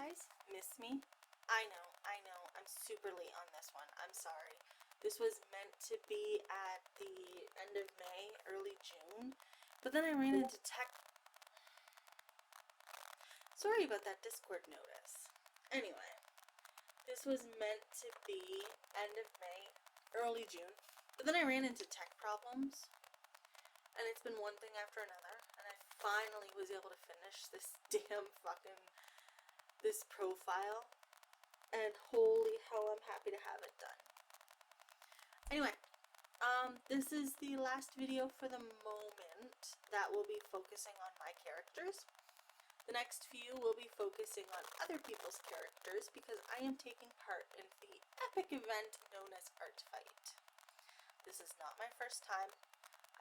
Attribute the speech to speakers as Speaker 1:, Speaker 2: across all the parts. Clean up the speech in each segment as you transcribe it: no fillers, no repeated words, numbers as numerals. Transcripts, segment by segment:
Speaker 1: guys miss me? I know, I'm super late on this one. I'm sorry. This was meant to be at the end of May, early June, but then I ran into tech. Sorry about that Discord notice. Anyway, this was meant to be end of May, early June, but then I ran into tech problems, and it's been one thing after another, and I finally was able to finish this damn this profile, and holy hell, I'm happy to have it done. Anyway, this is the last video for the moment that will be focusing on my characters. The next few will be focusing on other people's characters because I am taking part in the epic event known as Art Fight. This is not my first time.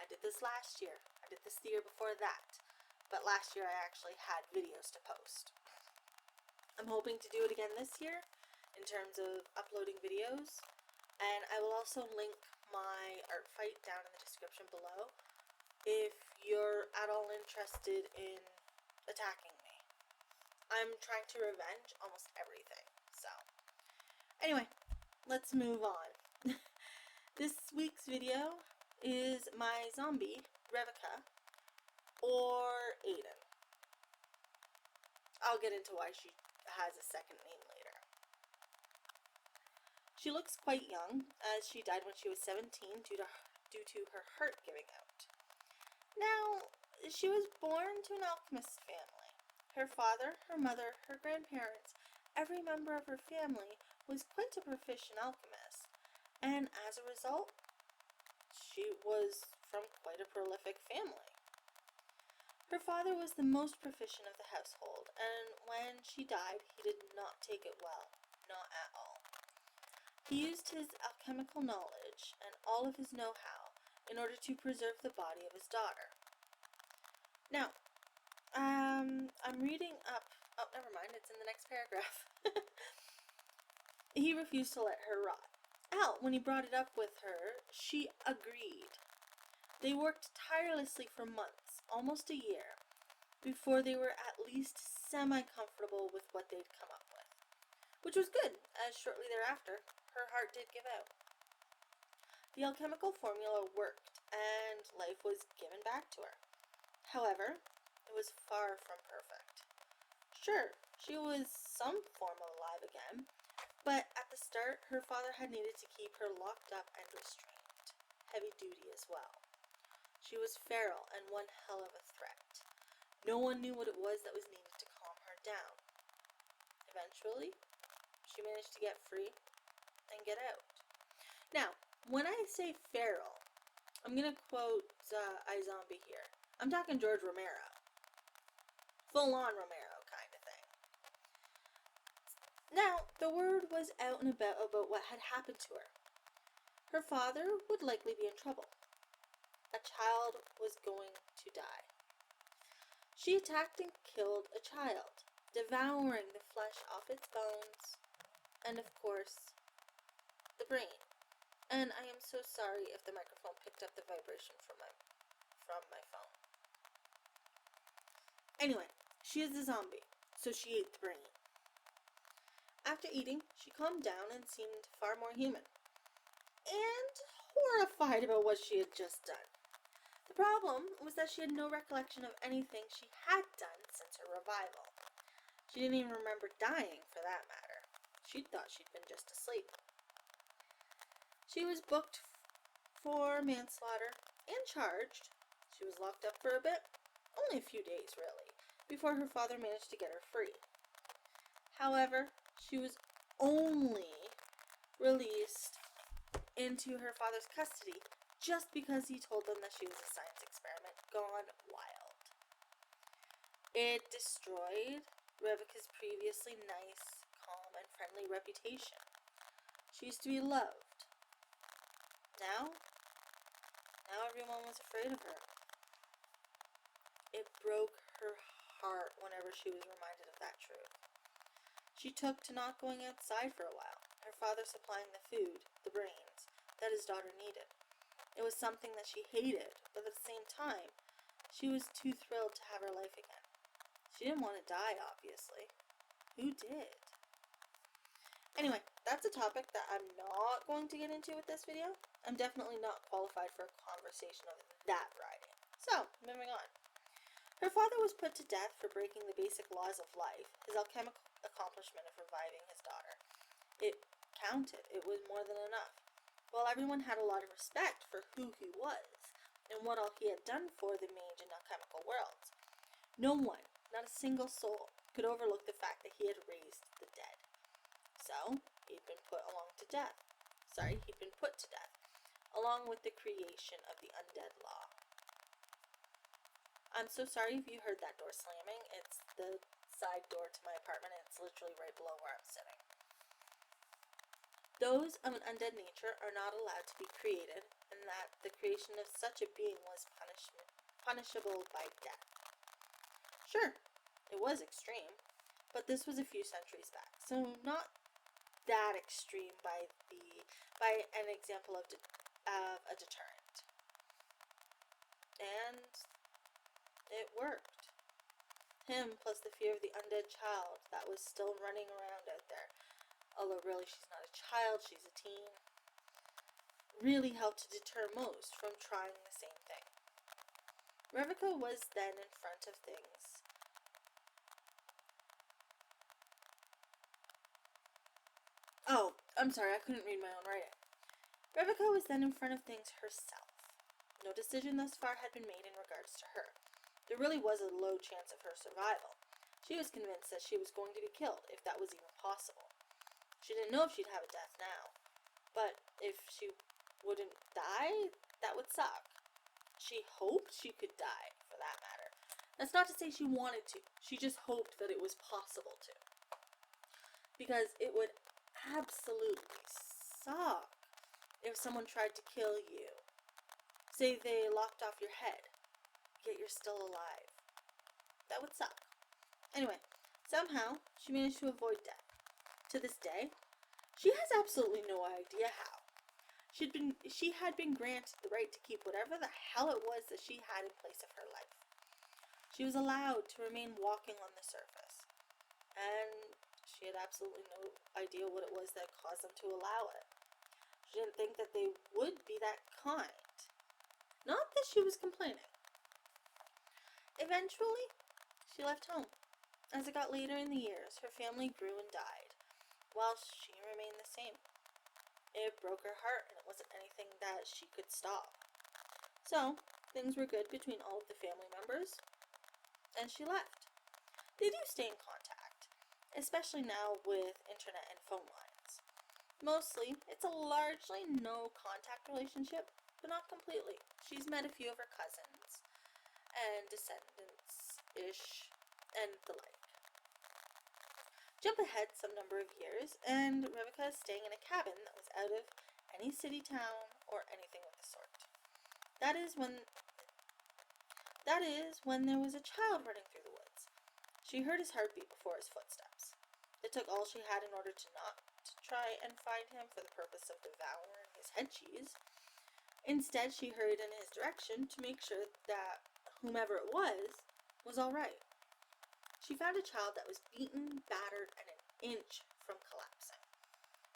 Speaker 1: I did this last year. I did this the year before that. But last year I actually had videos to post. I'm hoping to do it again this year in terms of uploading videos. And I will also link my art fight down in the description below if you're at all interested in attacking me. I'm trying to revenge almost everything. So, anyway, let's move on. This week's video is my zombie, Revica, or Aiden. I'll get into why she has a second name later. She looks quite young, as she died when she was 17 due to her heart giving out. Now, she was born to an alchemist family. Her father, her mother, her grandparents, every member of her family was quite a proficient alchemist, and as a result, she was from quite a prolific family. Her father was the most proficient of the household, and when she died, he did not take it well, not at all. He used his alchemical knowledge and all of his know-how in order to preserve the body of his daughter. Now, I'm reading up. Oh, never mind, it's in the next paragraph. He refused to let her rot. Al, when he brought it up with her, she agreed. They worked tirelessly for months, almost a year, before they were at least semi-comfortable with what they'd come up with. Which was good, as shortly thereafter, her heart did give out. The alchemical formula worked, and life was given back to her. However, it was far from perfect. Sure, she was some form of alive again, but at the start, her father had needed to keep her locked up and restrained. Heavy duty as well. She was feral and one hell of a threat. No one knew what it was that was needed to calm her down. Eventually, she managed to get free and get out. Now, when I say feral, I'm going to quote iZombie here. I'm talking George Romero. Full-on Romero kind of thing. Now, the word was out and about what had happened to her. Her father would likely be in trouble. A child was going to die. She attacked and killed a child, devouring the flesh off its bones, and of course, the brain. And I am so sorry if the microphone picked up the vibration from my phone. Anyway, she is a zombie, so she ate the brain. After eating, she calmed down and seemed far more human, and horrified about what she had just done. The problem was that she had no recollection of anything she had done since her revival. She didn't even remember dying, for that matter. She'd thought she'd been just asleep. She was booked for manslaughter and charged. She was locked up for a bit, only a few days really, before her father managed to get her free. However, she was only released into her father's custody just because he told them that she was a science experiment gone wild. It destroyed Revica's previously nice, calm, and friendly reputation. She used to be loved. Now everyone was afraid of her. It broke her heart whenever she was reminded of that truth. She took to not going outside for a while, her father supplying the food, the brains, that his daughter needed. It was something that she hated, but at the same time, she was too thrilled to have her life again. She didn't want to die, obviously. Who did? Anyway, that's a topic that I'm not going to get into with this video. I'm definitely not qualified for a conversation of that variety. So, moving on. Her father was put to death for breaking the basic laws of life, his alchemical accomplishment of reviving his daughter. It counted. It was more than enough. While everyone had a lot of respect for who he was and what all he had done for the mage and alchemical worlds, no one, not a single soul, could overlook the fact that he had raised the dead. So, he'd been put to death, along with the creation of the undead law. I'm so sorry if you heard that door slamming. It's the side door to my apartment, and it's literally right below where I'm sitting. Those of an undead nature are not allowed to be created, and that the creation of such a being was punishable by death. Sure, it was extreme, but this was a few centuries back, so not that extreme by an example of a deterrent. And it worked. Him plus the fear of the undead child that was still running around out there, although really she's not a child, she's a teen, really helped to deter most from trying the same thing. Revica was then in front of things. Oh, I'm sorry, I couldn't read my own writing. Revica was then in front of things herself. No decision thus far had been made in regards to her. There really was a low chance of her survival. She was convinced that she was going to be killed, if that was even possible. She didn't know if she'd have a death now, but if she wouldn't die, that would suck. She hoped she could die, for that matter. That's not to say she wanted to. She just hoped that it was possible to. Because it would absolutely suck if someone tried to kill you. Say they lopped off your head, yet you're still alive. That would suck. Anyway, somehow she managed to avoid death. To this day, she has absolutely no idea how. She had been granted the right to keep whatever the hell it was that she had in place of her life. She was allowed to remain walking on the surface, and she had absolutely no idea what it was that caused them to allow it. She didn't think that they would be that kind. Not that she was complaining. Eventually, she left home. As it got later in the years, her family grew and died, while she remained the same. It broke her heart, and it wasn't anything that she could stop. So, things were good between all of the family members, and she left. They do stay in contact, especially now with internet and phone lines. Mostly, it's a largely no-contact relationship, but not completely. She's met a few of her cousins and descendants-ish and the like. Jump ahead some number of years, and Revica is staying in a cabin that was out of any city, town, or anything of the sort. That is when there was a child running through the woods. She heard his heartbeat before his footsteps. It took all she had in order to not try and find him for the purpose of devouring his head cheese. Instead, she hurried in his direction to make sure that whomever it was all right. She found a child that was beaten, battered, and an inch from collapsing.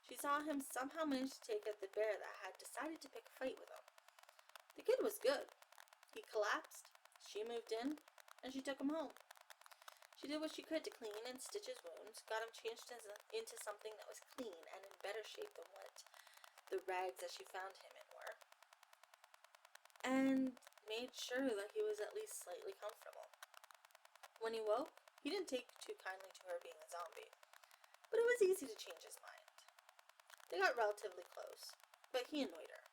Speaker 1: She saw him somehow manage to take out the bear that had decided to pick a fight with him. The kid was good. He collapsed, she moved in, and she took him home. She did what she could to clean and stitch his wounds, got him changed into something that was clean and in better shape than what the rags that she found him in were, and made sure that he was at least slightly comfortable. When he woke, he didn't take too kindly to her being a zombie, but it was easy to change his mind. They got relatively close, but he annoyed her.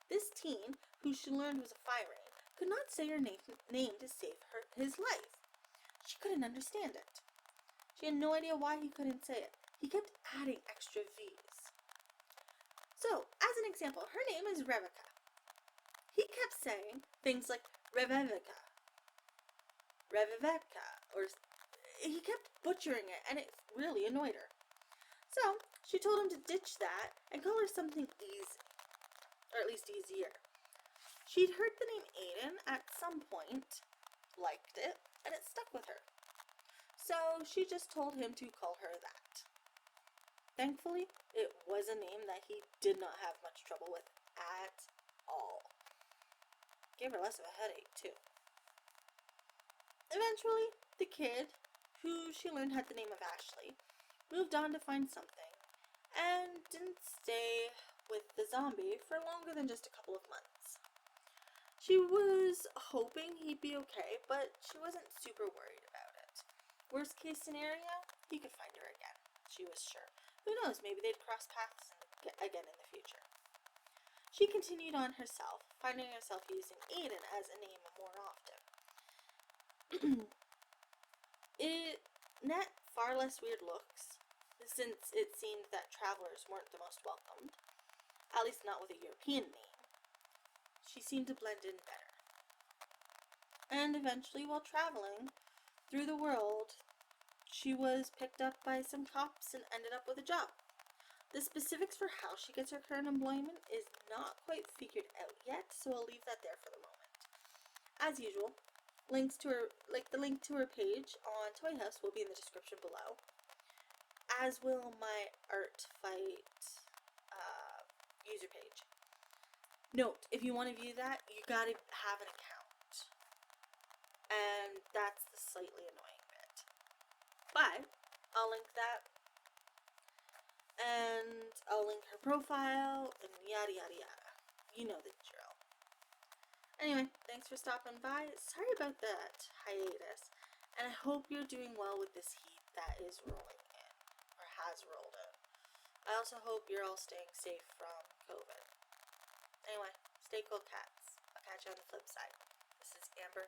Speaker 1: This teen, who she learned was a Firane, could not say her name to save his life. She couldn't understand it. She had no idea why he couldn't say it. He kept adding extra V's. So, as an example, her name is Revica. He kept saying things like Revica, or he kept butchering it, and it really annoyed her. So, she told him to ditch that and call her something easy, or at least easier. She'd heard the name Aiden at some point, liked it, and it stuck with her. so she just told him to call her that. Thankfully, it was a name that he did not have much trouble with at all. Gave her less of a headache, too. Eventually, the kid, who she learned had the name of Ashley, moved on to find something, and didn't stay with the zombie for longer than just a couple of months. She was hoping he'd be okay, but she wasn't super worried about it. Worst case scenario, he could find her again, she was sure. Who knows, maybe they'd cross paths again in the future. She continued on herself, finding herself using Aiden as a name more often. It net far less weird looks, since it seemed that travelers weren't the most welcomed, at least not with a European name. She seemed to blend in better. And eventually, while traveling through the world, she was picked up by some cops and ended up with a job. The specifics for how she gets her current employment is not quite figured out yet, so I'll leave that there for the moment. As usual, links to her, the link to her page on Toy House will be in the description below, as will my Art Fight user page. Note, if you want to view that, you gotta have an account. And that's the slightly annoying bit. But I'll link that, and I'll link her profile, and yada yada yada. You know the drill. Anyway, thanks for stopping by. Sorry about that hiatus, and I hope you're doing well with this heat that is rolling in, or has rolled in. I also hope you're all staying safe from COVID. Anyway, stay cool, cats. I'll catch you on the flip side. This is Amber